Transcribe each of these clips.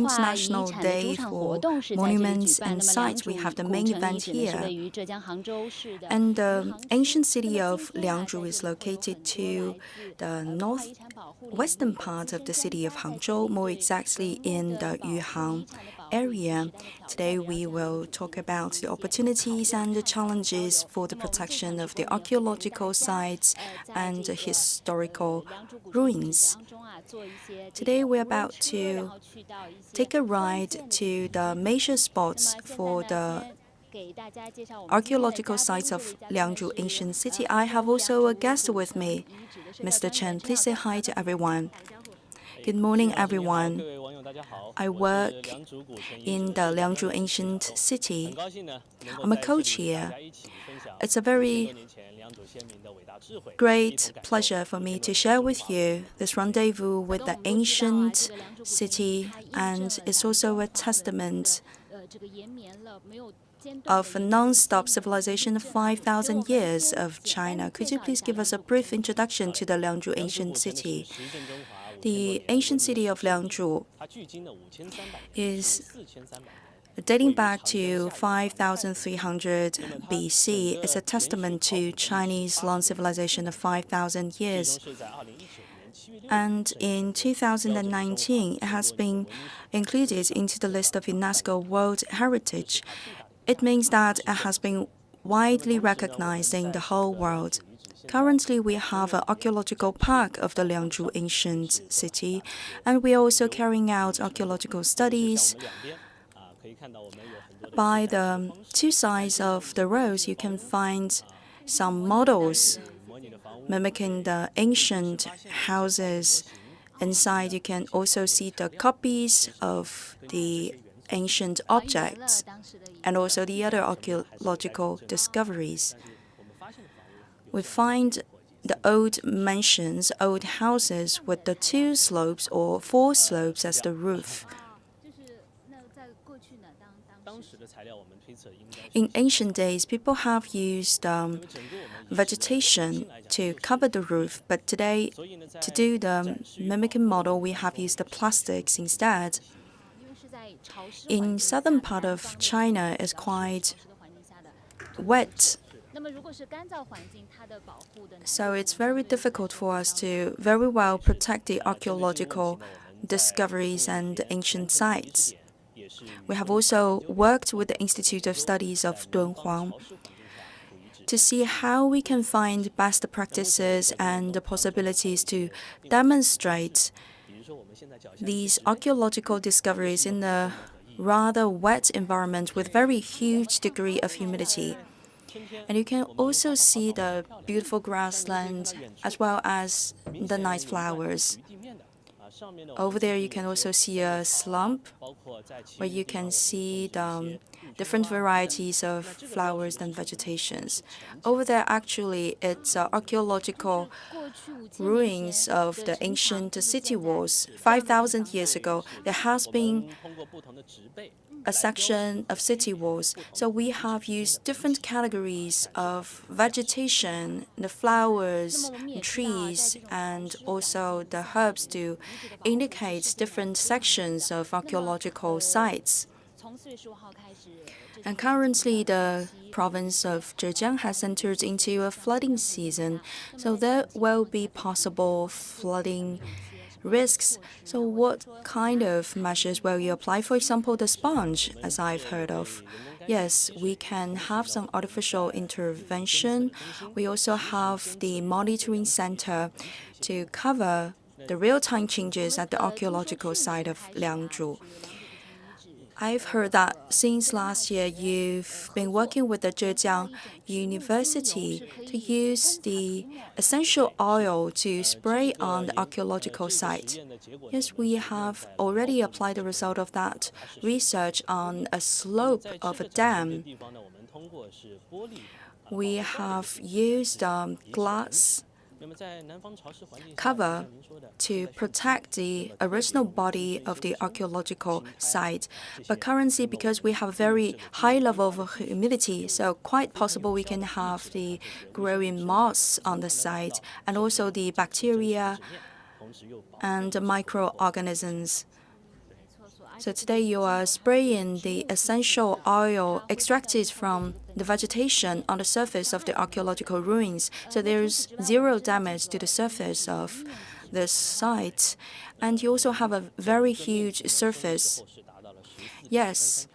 International Day for Monuments and Sites. We have the main event here. And the ancient city of Liangzhu is located to the northwestern part of the city of Hangzhou, more exactly in the Yuhang area. Today we will talk about the opportunities and the challenges for the protection of the archaeological sites and the historical ruins. Today we're about to take a ride to the major spots for the archaeological sites of Liangzhu Ancient City. I have also a guest with me, Mr. Chen. Please say hi to everyone. Good morning, everyone. I work in the Liangzhu Ancient City. I'm a coach here. It's a very great pleasure for me to share with you this rendezvous with the ancient city, and it's also a testament of a non-stop civilization of 5,000 years of China. Could you please give us a brief introduction to the Liangzhu Ancient City? The ancient city of Liangzhu is dating back to 5,300 BC. It's a testament to Chinese long civilization of 5,000 years. And in 2019, it has been included into the list of UNESCO World Heritage. It means that it has been widely recognized in the whole world. Currently, we have an archaeological park of the Liangzhu Ancient City, and we are also carrying out archaeological studies. By the two sides of the roads, you can find some models mimicking the ancient houses. Inside, you can also see the copies of the ancient objects and also the other archaeological discoveries. We find the old mansions, old houses with the two slopes or four slopes as the roof. In ancient days, people have used vegetation to cover the roof, but today, to do the mimicking model, we have used the plastics instead. In southern part of China, it's quite wet, so it's very difficult for us to very well protect the archaeological discoveries and ancient sites. We have also worked with the Institute of Studies of Dunhuang to see how we can find best practices and the possibilities to demonstrate these archaeological discoveries in a rather wet environment with very huge degree of humidity. And you can also see the beautiful grassland as well as the nice flowers. Over there, you can also see a slump where you can see the different varieties of flowers and vegetations. Over there, actually, it's archaeological ruins of the ancient city walls. 5,000 years ago, there has been a section of city walls. So we have used different categories of vegetation, the flowers, trees, and also the herbs to indicate different sections of archaeological sites. And currently, the province of Zhejiang has entered into a flooding season, so there will be possible flooding risks. So what kind of measures will you apply? For example, the sponge, as I've heard of. Yes, we can have some artificial intervention. We also have the monitoring center to cover the real-time changes at the archaeological site of Liangzhu. I've heard that since last year you've been working with the Zhejiang University to use the essential oil to spray on the archaeological site. Yes, we have already applied the result of that research on a slope of a dam. We have used glass cover to protect the original body of the archaeological site. But currently, because we have very high level of humidity, so quite possible we can have the growing moss on the site and also the bacteria and the microorganisms. So today you are spraying the essential oil extracted from the vegetation on the surface of the archaeological ruins. So there's zero damage to the surface of this site. And you also have a very huge surface. Yes,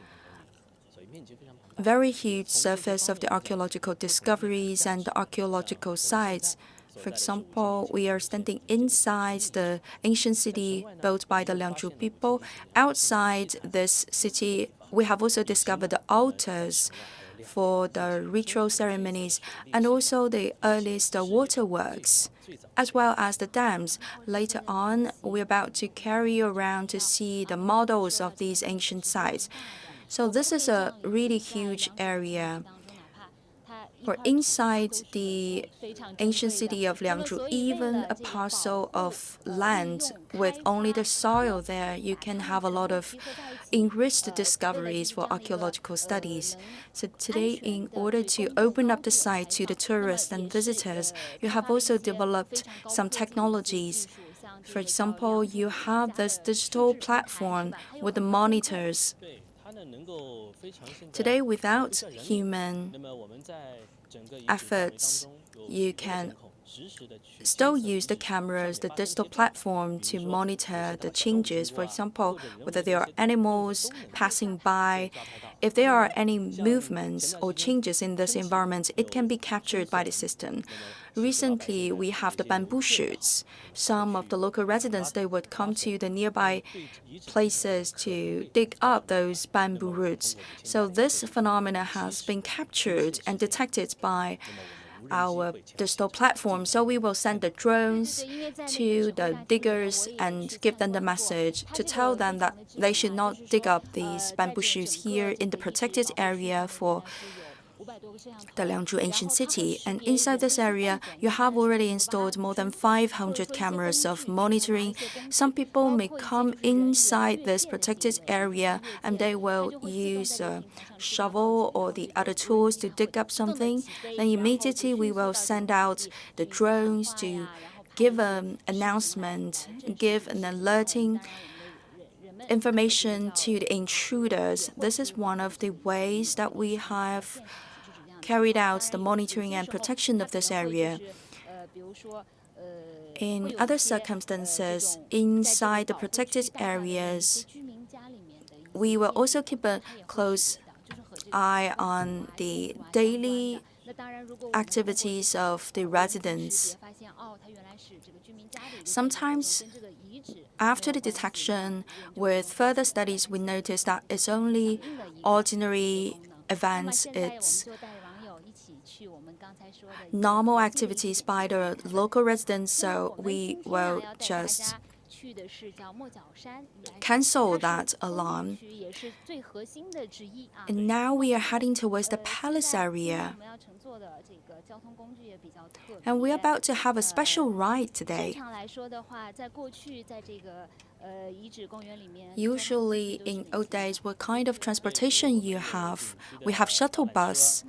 very huge surface of the archaeological discoveries and the archaeological sites. For example, we are standing inside the ancient city built by the Liangzhu people. Outside this city, we have also discovered the altars for the ritual ceremonies and also the earliest waterworks, as well as the dams. Later on, we're about to carry you around to see the models of these ancient sites. So this is a really huge area. For inside the ancient city of Liangzhu, even a parcel of land with only the soil there, you can have a lot of enriched discoveries for archaeological studies. So today, in order to open up the site to the tourists and visitors, you have also developed some technologies. For example, you have this digital platform with the monitors. Today, without human efforts, you can still use the cameras, the digital platform to monitor the changes. For example, whether there are animals passing by, if there are any movements or changes in this environment, it can be captured by the system. Recently, we have the bamboo shoots. Some of the local residents, they would come to the nearby places to dig up those bamboo roots. So this phenomena has been captured and detected by our digital platform. So we will send the drones to the diggers and give them the message to tell them that they should not dig up these bamboo shoots here in the protected area for the Liangzhu Ancient City. And inside this area, you have already installed more than 500 cameras of monitoring. Some people may come inside this protected area and they will use a shovel or the other tools to dig up something. Then immediately we will send out the drones to give an announcement, give an alerting information to the intruders. This is one of the ways that we have carried out the monitoring and protection of this area. In other circumstances, inside the protected areas, we will also keep a close eye on the daily activities of the residents. Sometimes, after the detection, with further studies, we notice that it's only ordinary events, it's normal activities by the local residents, so we will just cancel that alarm. And now we are heading towards the palace area. And we're about to have a special ride today. Usually in old days, what kind of transportation you have? We have shuttle bus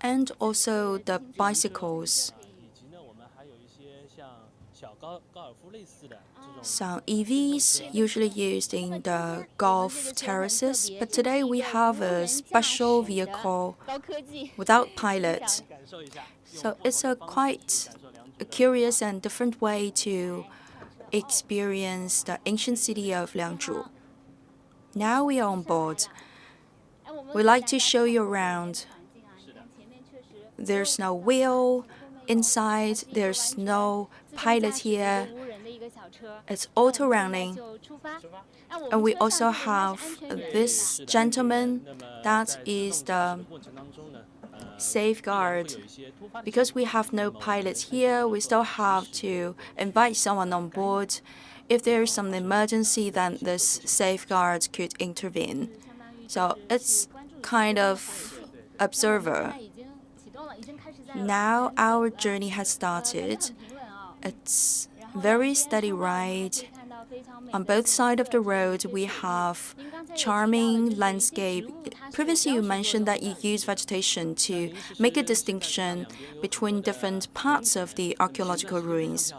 and also the bicycles. Some EVs usually used in the golf terraces, but today we have a special vehicle without pilot. So it's a quite curious and different way to experience the ancient city of Liangzhu. Now we are on board. We'd like to show you around. There's no wheel inside, there's no pilot here. It's auto running. And we also have this gentleman, that is the safeguard. Because we have no pilot here, we still have to invite someone on board. If there is some emergency, then this safeguard could intervene. So it's kind of observer. Now our journey has started. It's a very steady ride. On both sides of the road, we have charming landscape. Previously, you mentioned that you use vegetation to make a distinction between different parts of the archaeological ruins.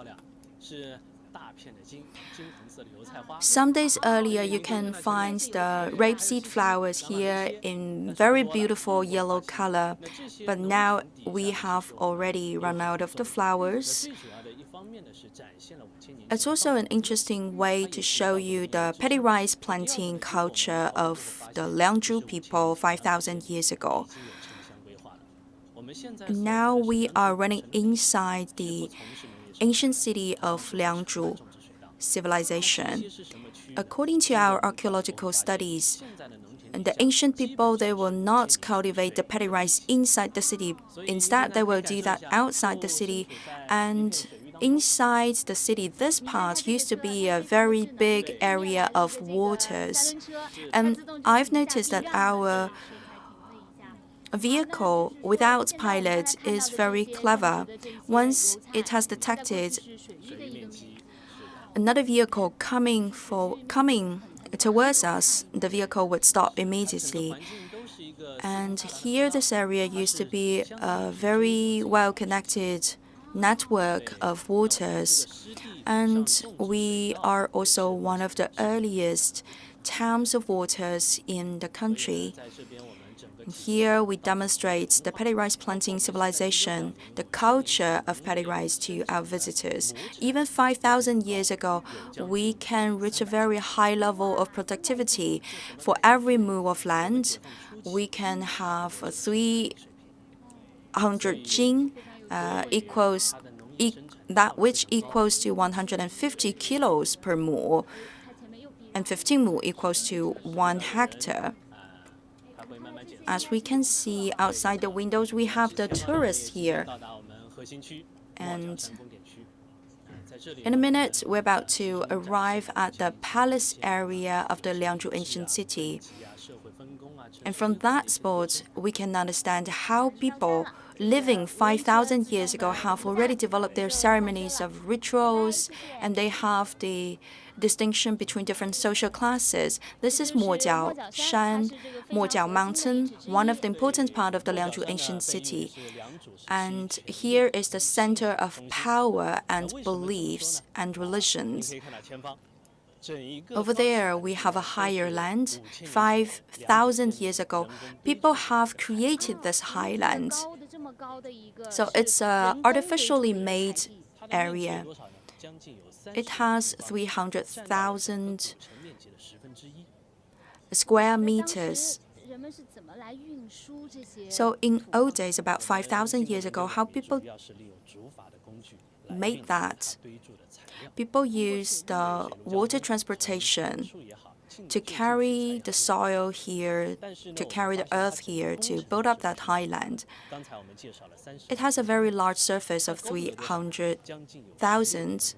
Some days earlier, you can find the rapeseed flowers here in very beautiful yellow color, but now we have already run out of the flowers. It's also an interesting way to show you the paddy rice planting culture of the Liangzhu people 5,000 years ago. Now we are running inside the ancient city of Liangzhu civilization. According to our archaeological studies, the ancient people, they will not cultivate the paddy rice inside the city. Instead, they will do that outside the city. And inside the city, this part used to be a very big area of waters. And I've noticed that our vehicle without pilot is very clever. Once it has detected another vehicle coming towards us, the vehicle would stop immediately. And here, this area used to be a very well-connected network of waters. And we are also one of the earliest towns of waters in the country. Here we demonstrate the paddy rice planting civilization, the culture of paddy rice to our visitors. Even 5,000 years ago, we can reach a very high level of productivity. For every mu of land, we can have 300 jing, that which equals to 150 kilos per mu, and 15 mu equals to 1 hectare. As we can see outside the windows, we have the tourists here. And in a minute, we're about to arrive at the palace area of the Liangzhu Ancient City. And from that spot, we can understand how people living 5,000 years ago have already developed their ceremonies of rituals, and they have the distinction between different social classes. This is Mojiao Shan, Mojiao Mountain, one of the important parts of the Liangzhu Ancient City. And here is the center of power and beliefs and religions. Over there, we have a higher land. 5,000 years ago, people have created this highland. So it's an artificially made area. It has 300,000 square meters. So in old days, about 5,000 years ago, how people made that? People used the water transportation to carry the soil here, to carry the earth here, to build up that highland. It has a very large surface of 300,000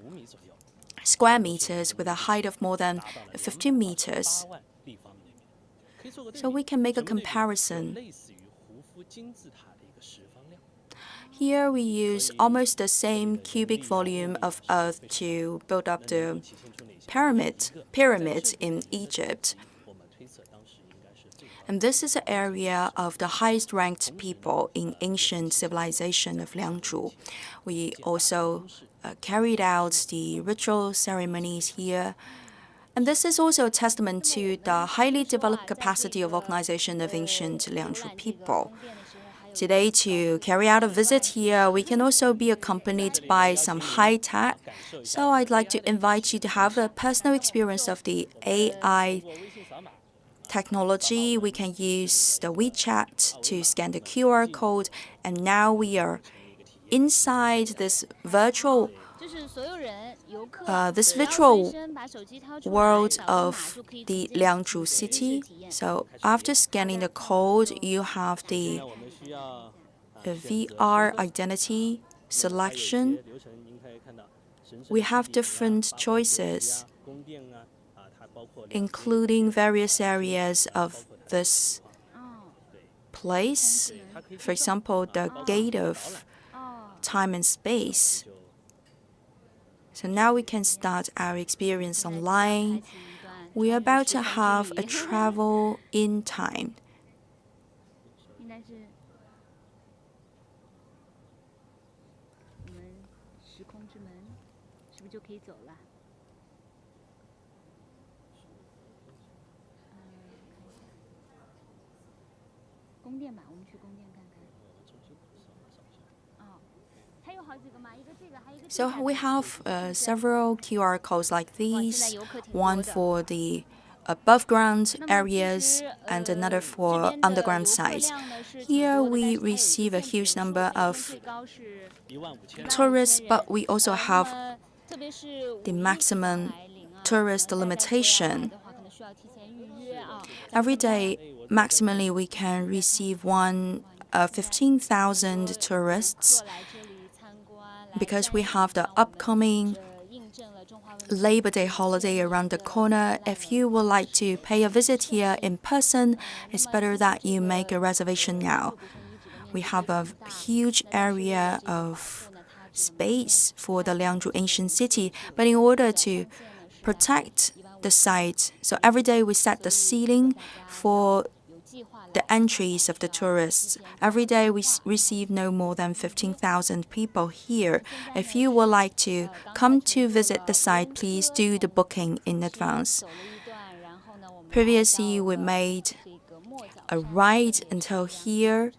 square meters with a height of more than 15 meters. So we can make a comparison. Here we use almost the same cubic volume of earth to build up the pyramid in Egypt. And this is an area of the highest ranked people in ancient civilization of Liangzhu. We also carried out the ritual ceremonies here. And this is also a testament to the highly developed capacity of organization of ancient Liangzhu people. Today, to carry out a visit here, we can also be accompanied by some high tech. So I'd like to invite you to have a personal experience of the AI technology. We can use the WeChat to scan the QR code, and now we are inside this virtual world of the Liangzhu city. So after scanning the code, you have the VR identity selection. We have different choices, including various areas of this place. For example, the gate of time and space. So now we can start our experience online. We are about to have a travel in time. So we have several QR codes like these, one for the above ground areas and another for underground sites. Here we receive a huge number of tourists, but we also have the maximum tourist limitation. Every day, maximally, we can receive 15,000 tourists because we have the upcoming Labor Day holiday around the corner. If you would like to pay a visit here in person, it's better that you make a reservation now. We have a huge area of space for the Liangzhu Ancient City, but in order to protect the site, so every day we set the ceiling for the entries of the tourists. Every day we receive no more than 15,000 people here. If you would like to come to visit the site, please do the booking in advance. Previously, we made a ride until here.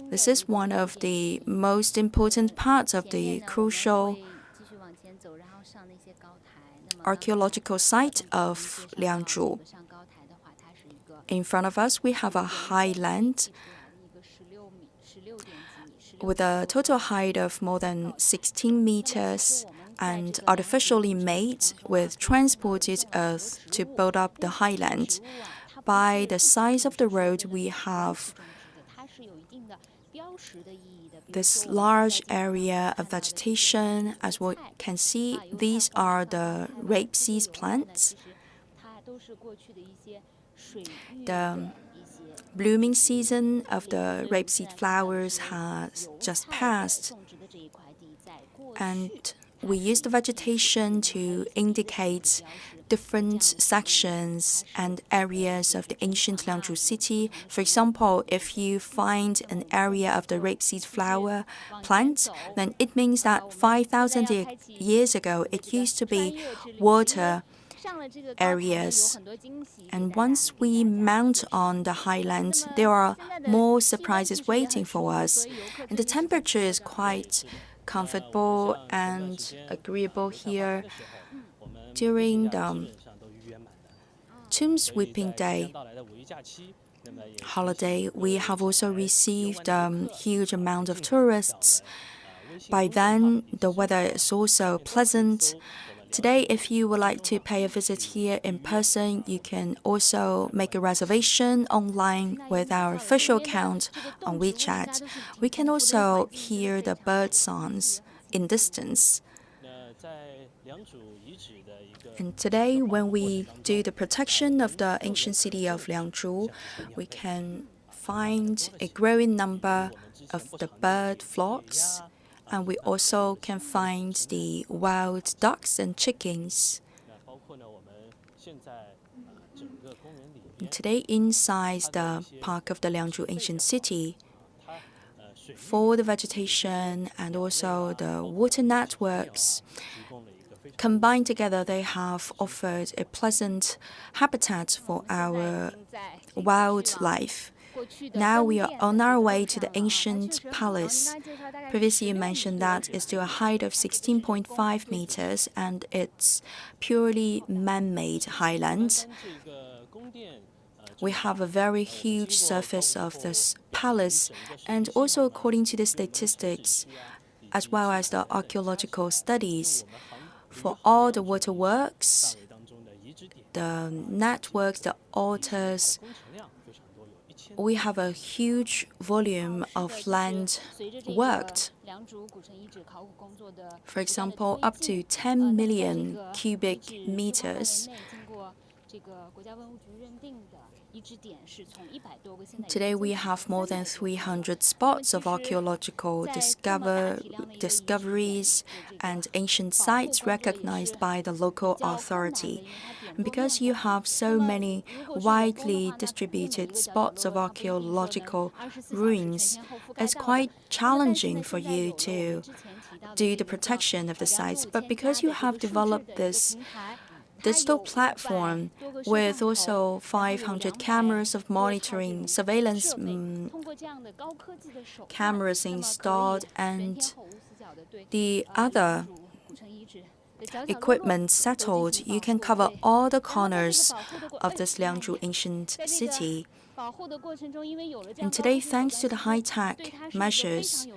This is one of the most important parts of the crucial archaeological site of Liangzhu. In front of us, we have a highland with a total height of more than 16 meters and artificially made with transported earth to build up the highland. By the size of the road, we have this large area of vegetation. As we can see, these are the rapeseed plants. The blooming season of the rapeseed flowers has just passed, and we use the vegetation to indicate different sections and areas of the ancient Liangzhu city. For example, if you find an area of the rapeseed flower plant, then it means that 5,000 years ago it used to be water areas. And once we mount on the highlands, there are more surprises waiting for us. And the temperature is quite comfortable and agreeable here. During the tomb sweeping day holiday, we have also received a huge amount of tourists. By then, the weather is also pleasant. Today, if you would like to pay a visit here in person, you can also make a reservation online with our official account on WeChat. We can also hear the bird songs in distance. And today, when we do the protection of the ancient city of Liangzhu, we can find a growing number of the bird flocks, and we also can find the wild ducks and chickens. Today, inside the park of the Liangzhu Ancient City, for the vegetation and also the water networks, combined together, they have offered a pleasant habitat for our wildlife. Now we are on our way to the ancient palace. Previously, you mentioned that it's to a height of 16.5 meters and it's purely man-made highland. We have a very huge surface of this palace, and also according to the statistics, as well as the archaeological studies, for all the waterworks, the networks, the altars, we have a huge volume of land worked. For example, up to 10 million cubic meters. Today, we have more than 300 spots of archaeological discoveries and ancient sites recognized by the local authority. And because you have so many widely distributed spots of archaeological ruins, it's quite challenging for you to do the protection of the sites. But because you have developed this digital platform with also 500 cameras of monitoring, surveillance cameras installed, and the other equipment settled. You can cover all the corners of this Liangzhu Ancient City. And today, thanks to the high-tech measures,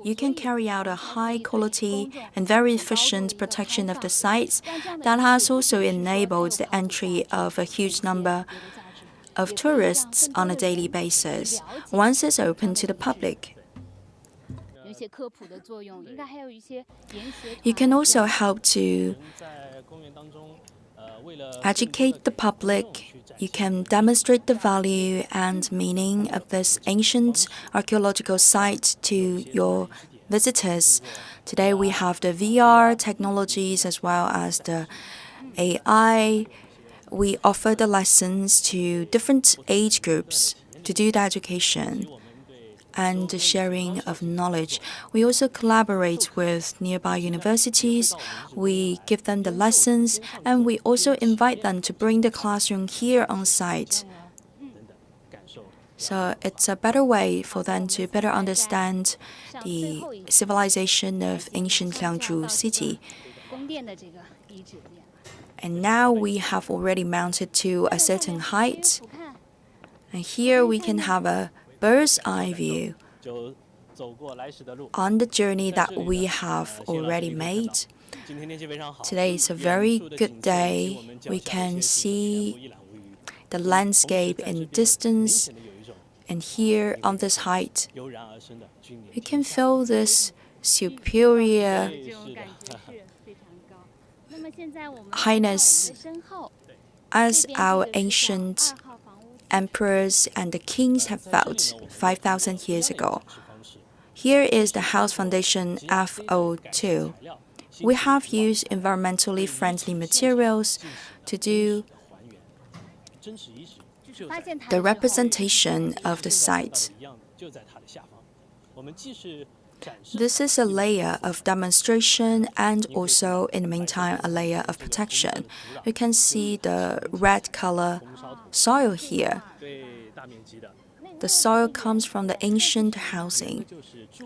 you can carry out a high-quality and very efficient protection of the sites that has also enabled the entry of a huge number of tourists on a daily basis once it's open to the public. You can also help to educate the public. You can demonstrate the value and meaning of this ancient archaeological site to your visitors. Today we have the VR technologies as well as the AI. We offer the lessons to different age groups to do the education and the sharing of knowledge. We also collaborate with nearby universities. We give them the lessons, and we also invite them to bring the classroom here on site. So it's a better way for them to better understand the civilization of ancient Liangzhu City. And now we have already mounted to a certain height. And here we can have a bird's eye view on the journey that we have already made. Today is a very good day. We can see the landscape in distance, and here on this height, you can feel this superior highness as our ancient emperors and the kings have felt 5,000 years ago. Here is the house foundation FO2. We have used environmentally friendly materials to do the representation of the site. This is a layer of demonstration and also, in the meantime, a layer of protection. You can see the red color soil here. The soil comes from the ancient housing.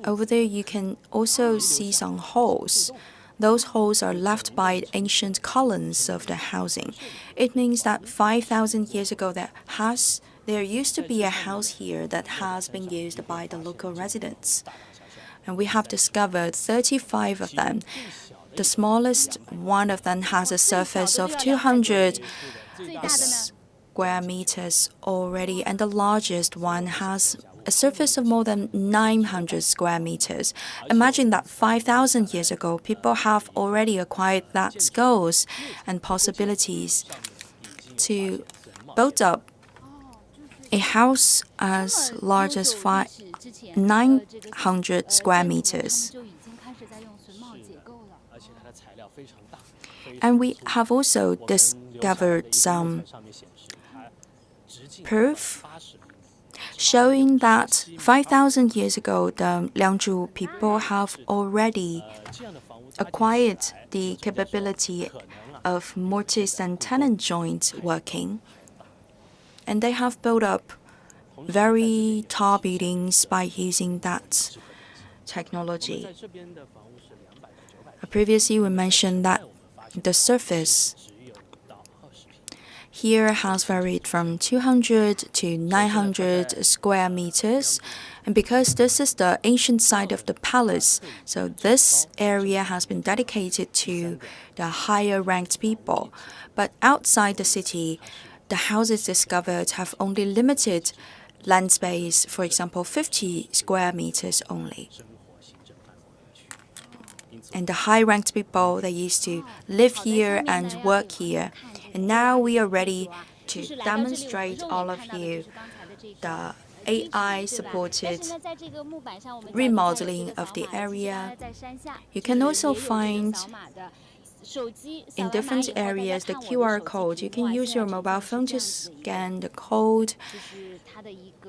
Over there, you can also see some holes. Those holes are left by ancient columns of the housing. It means that 5,000 years ago, there used to be a house here that has been used by the local residents. And we have discovered 35 of them. The smallest one of them has a surface of 200 square meters already, and the largest one has a surface of more than 900 square meters. Imagine that 5,000 years ago, people have already acquired that skills and possibilities to build up a house as large as 900 square meters. And we have also discovered some proof showing that 5,000 years ago, the Liangzhu people have already acquired the capability of mortise and tenon joint working. And they have built up very tall buildings by using that technology. Previously, we mentioned that the surface here has varied from 200 to 900 square meters. And because this is the ancient site of the palace, so this area has been dedicated to the higher ranked people. But outside the city, the houses discovered have only limited land space, for example, 50 square meters only. And the high-ranked people, they used to live here and work here. And now we are ready to demonstrate all of you the AI-supported remodeling of the area. You can also find in different areas the QR code. You can use your mobile phone to scan the code.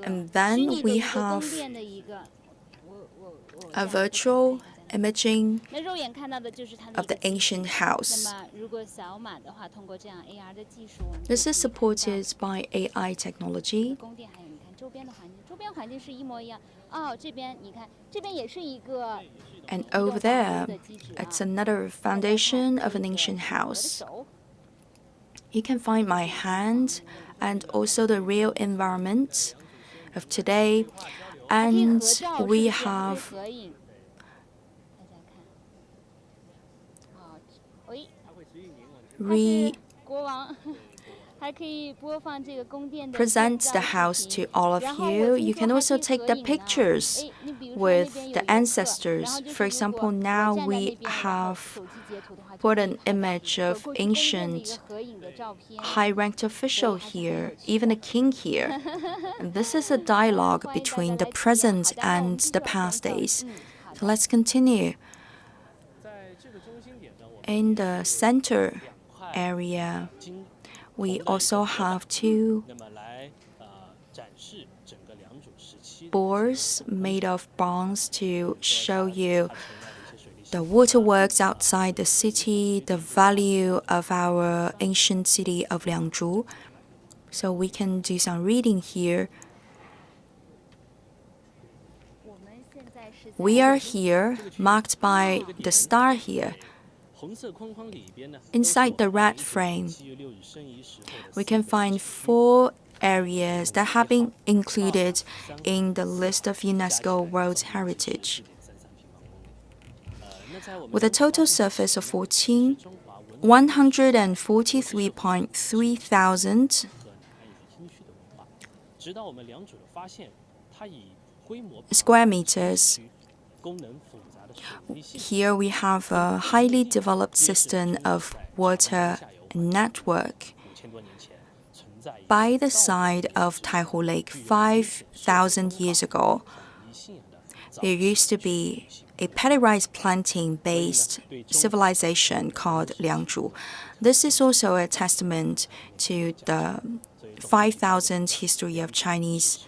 And then we have a virtual imaging of the ancient house. This is supported by AI technology. And over there, it's another foundation of an ancient house. You can find my hand and also the real environment of today. And we have presents the house to all of you. You can also take the pictures with the ancestors. For example, now we have put an image of ancient high-ranked official here, even a king here. And this is a dialogue between the present and the past days. So let's continue. In the center area, we also have two boards made of bronze to show you the waterworks outside the city, the value of our ancient city of Liangzhu. So we can do some reading here. We are here, marked by the star here. Inside the red frame, we can find 4 areas that have been included in the list of UNESCO World Heritage. With a total surface of 143.3 thousand square meters. Here we have a highly developed system of water network by the side of Taihu Lake 5,000 years ago. There used to be a paddy rice planting-based civilization called Liangzhu. This is also a testament to the 5,000 history of Chinese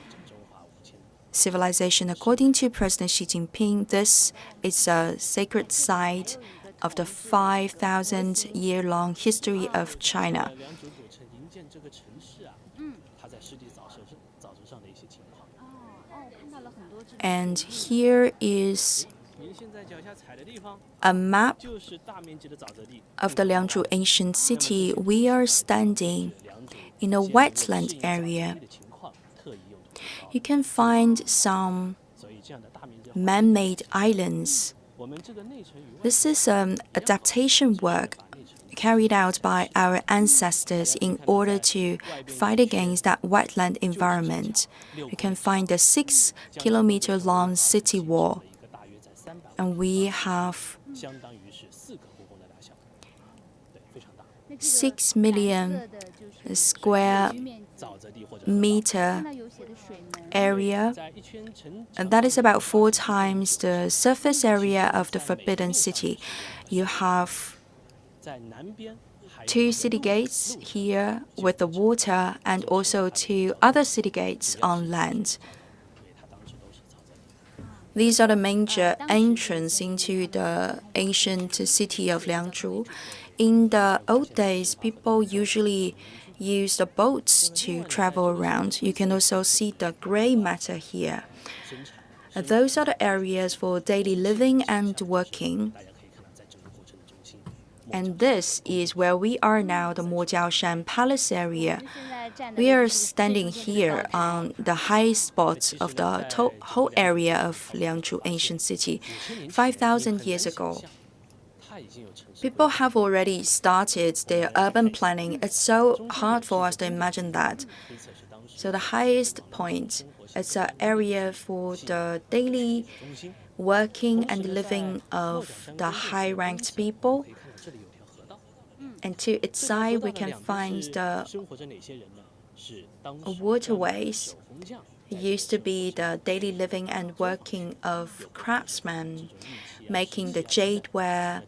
civilization. According to President Xi Jinping, this is a sacred site of the 5,000-year-long history of China. And here is a map of the Liangzhu Ancient City. We are standing in a wetland area. You can find some man-made islands. This is adaptation work carried out by our ancestors in order to fight against that wetland environment. You can find the 6-kilometer-long city wall, and we have 6 million square meter area, and that is about 4 times the surface area of the Forbidden City. You have 2 city gates here with the water and also 2 other city gates on land. These are the major entrance into the ancient city of Liangzhu. In the old days, people usually used the boats to travel around. You can also see the gray matter here. Those are the areas for daily living and working. And this is where we are now, the Mojiaoshan Palace area. We are standing here on the high spot of the whole area of Liangzhu Ancient City. 5,000 years ago, people have already started their urban planning. It's so hard for us to imagine that. So the highest point, it's an area for the daily working and living of the high-ranked people. And to its side, we can find the waterways. It used to be the daily living and working of craftsmen, making the jadeware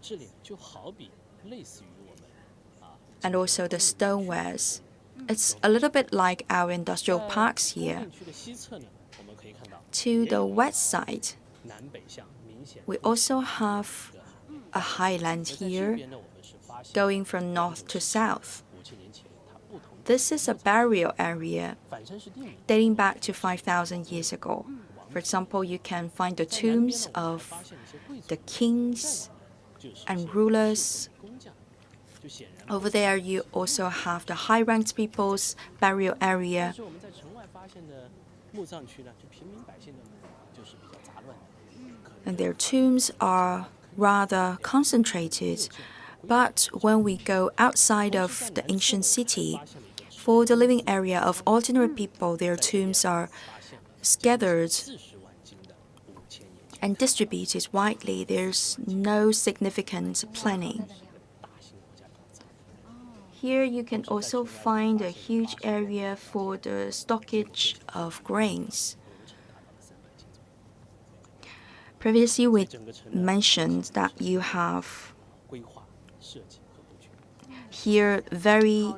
and also the stonewares. It's a little bit like our industrial parks here. To the west side, We also have a highland here, going from north to south. This is a burial area dating back to 5,000 years ago. For example, you can find the tombs of the kings and rulers. Over there, you also have the high-ranked people's burial area. And their tombs are rather concentrated. But when we go outside of the ancient city, for the living area of ordinary people, their tombs are scattered and distributed widely. There's no significant planning. Here you can also find a huge area for the stockage of grains. Previously, we mentioned that you have here very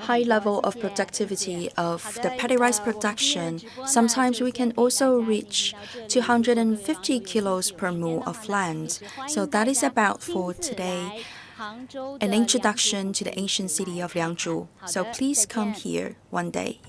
high level of productivity of the paddy rice production. Sometimes we can also reach 250 kilos per mu of land. So that is about for today an introduction to the ancient city of Liangzhu. So please come here one day.